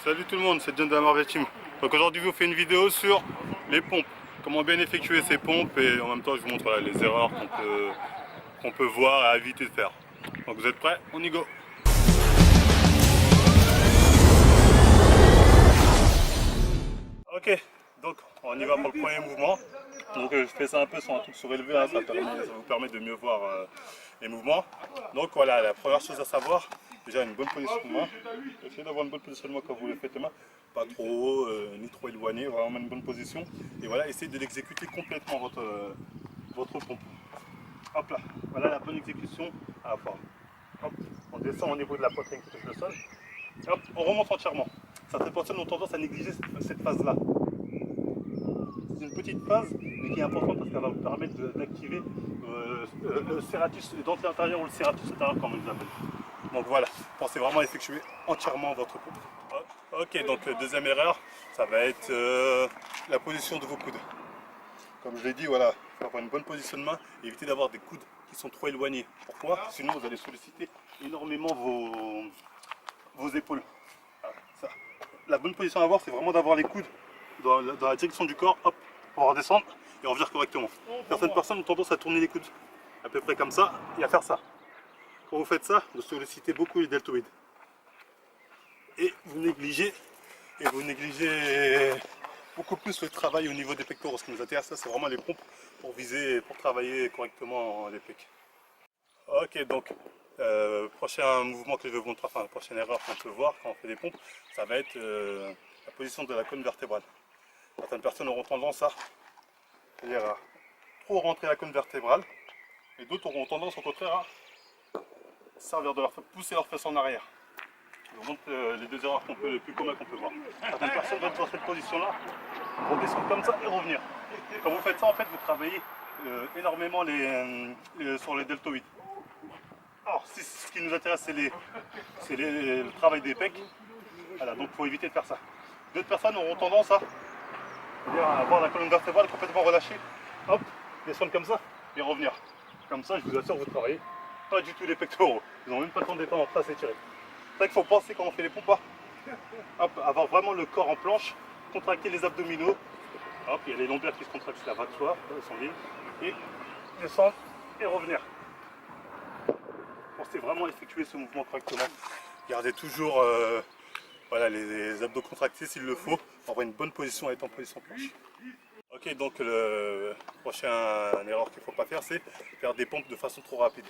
Salut tout le monde, c'est John de la Marvel Team. Donc aujourd'hui je vous fais une vidéo sur les pompes. Comment bien effectuer ces pompes et en même temps je vous montre les erreurs qu'on peut voir et éviter de faire. Donc vous êtes prêts? On y go! Ok, donc on y va pour le premier mouvement. Donc je fais ça un peu sur un truc surélevé, hein, ça vous permet de mieux voir les mouvements. Donc voilà, la première chose à savoir, déjà une bonne positionnement. Essayez d'avoir une bonne positionnement quand vous le faites main, pas trop haut ni trop éloigné, vraiment une bonne position. Et voilà, essayez de l'exécuter complètement votre pompe. Hop là, voilà la bonne exécution à la forme. Hop, on descend au niveau de la poitrine qui touche le sol. Et hop, on remonte entièrement. Certaines personnes ont tendance à négliger cette phase-là. C'est une petite phase, mais qui est importante parce qu'elle va vous permettre d'activer le serratus, le dentier intérieur ou le serratus intérieur, comme on les appelle. Donc voilà, pensez vraiment à effectuer entièrement votre pompe. Ok, donc deuxième erreur, ça va être la position de vos coudes. Comme je l'ai dit, voilà, il faut avoir une bonne position de main et éviter d'avoir des coudes qui sont trop éloignés. Pourquoi? Sinon vous allez solliciter énormément vos épaules. Voilà, ça. La bonne position à avoir, c'est vraiment d'avoir les coudes dans la direction du corps, hop, pour redescendre et revenir correctement. Certaines personnes ont tendance à tourner les coudes à peu près comme ça et à faire ça. Quand vous faites ça, vous sollicitez beaucoup les deltoïdes. Et vous négligez beaucoup plus le travail au niveau des pectoraux. Ce qui nous intéresse, c'est vraiment les pompes pour viser, pour travailler correctement les pecs. Ok, donc prochain mouvement que je vais vous montrer, enfin la prochaine erreur qu'on peut voir quand on fait des pompes, ça va être la position de la colonne vertébrale. Certaines personnes auront tendance à trop rentrer la colonne vertébrale, et d'autres auront tendance au contraire à servir de pousser leur fesse en arrière. Je vous montre les deux erreurs les plus communes qu'on peut voir. Certaines personnes vont être dans cette position-là, vont descendre comme ça et revenir. Quand vous faites ça, en fait, vous travaillez énormément sur les deltoïdes. Alors, si ce qui nous intéresse, c'est le travail des pecs, voilà, donc il faut éviter de faire ça. D'autres personnes auront tendance à avoir la colonne vertébrale complètement relâchée, hop, descendre comme ça et revenir. Comme ça, je vous assure, vous travaillez pas du tout les pectoraux. Ils n'ont même pas le temps d'être en place et tirer. C'est ça qu'il faut penser quand on fait les pompes. Hop, avoir vraiment le corps en planche, contracter les abdominaux. Hop, il y a les lombaires qui se contractent, c'est la vague soie, et descendre et revenir. Pensez vraiment effectuer ce mouvement correctement. Gardez toujours voilà, les abdos contractés s'il le faut, pour avoir une bonne position et être en position planche. Ok, donc le prochain erreur qu'il ne faut pas faire, c'est faire des pompes de façon trop rapide.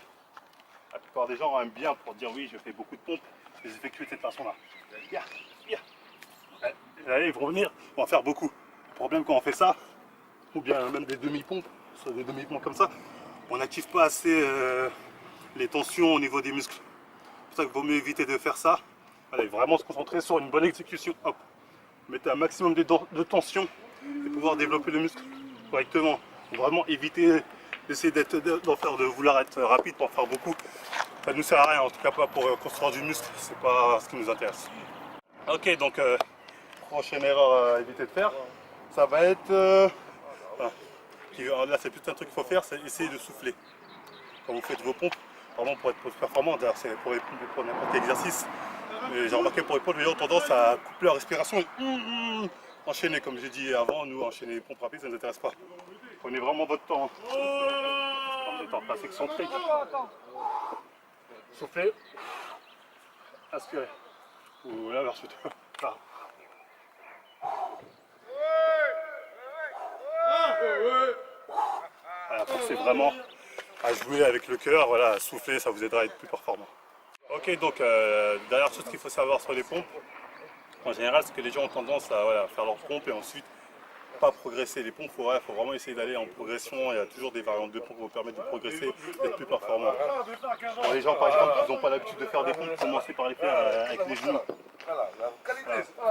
La plupart des gens aiment bien pour dire oui, je fais beaucoup de pompes, les effectuer de cette façon-là. Bien, bien. Allez, ils vont venir, on va faire beaucoup. Le problème quand on fait ça, ou bien même des demi-pompes, soit des demi-pompes comme ça, on n'active pas assez les tensions au niveau des muscles. C'est pour ça qu'il vaut mieux éviter de faire ça. Allez, vraiment se concentrer sur une bonne exécution. Hop. Mettez un maximum de tension et pouvoir développer le muscle correctement. Vraiment éviter d'essayer de vouloir être rapide pour faire beaucoup. Ça ne nous sert à rien, en tout cas pas pour construire du muscle, c'est pas ce qui nous intéresse. Ok, donc prochaine erreur à éviter de faire, ça va être là c'est plus un truc qu'il faut faire, c'est essayer de souffler. Quand vous faites vos pompes, vraiment pour être plus performant, d'ailleurs c'est pour n'importe quel exercice. Mais j'ai remarqué pour les pompes, les gens ont tendance à couper leur respiration et enchaîner, comme j'ai dit avant, nous enchaîner les pompes rapides, ça ne nous intéresse pas. Prenez vraiment votre temps. Prenez le temps, pas excentrique. Soufflez, aspirez. Ou là, vers suite. Là. Voilà, pensez vraiment à jouer avec le cœur, voilà, à souffler, ça vous aidera à être plus performant. Ok, donc dernière chose qu'il faut savoir sur les pompes, en général, c'est que les gens ont tendance à voilà, faire leurs pompes et ensuite pas progresser. Les pompes, il faut vraiment essayer d'aller en progression. Il y a toujours des variantes de pompes qui vous permettent de progresser, d'être plus performant. Pour les gens, par exemple, qui n'ont pas l'habitude de faire des pompes, commencez par les faire avec les genoux. Voilà.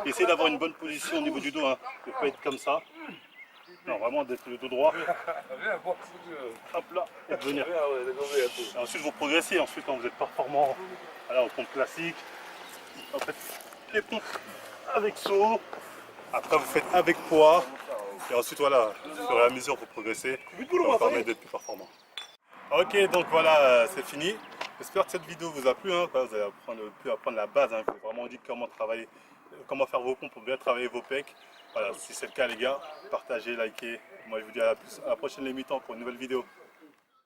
Essayez d'avoir une bonne position au niveau du dos, hein. Ne pas être comme ça. Non, vraiment d'être le dos droit. Hop là, et de venir. Et ensuite, vous progressez. Ensuite, quand vous êtes performant, voilà, aux pompes classiques, en fait, les pompes avec saut. Après, vous faites avec poids. Et ensuite, voilà, au fur et à mesure, vous progressez. Ça vous permet d'être plus performant. Ok, donc voilà, c'est fini. J'espère que cette vidéo vous a plu. Hein. Vous avez pu apprendre la base. Hein. Je vous ai vraiment dit comment travailler comment faire vos pompes pour bien travailler vos pecs. Voilà, si c'est le cas les gars, partagez, likez. Moi je vous dis à la prochaine les mi-temps pour une nouvelle vidéo.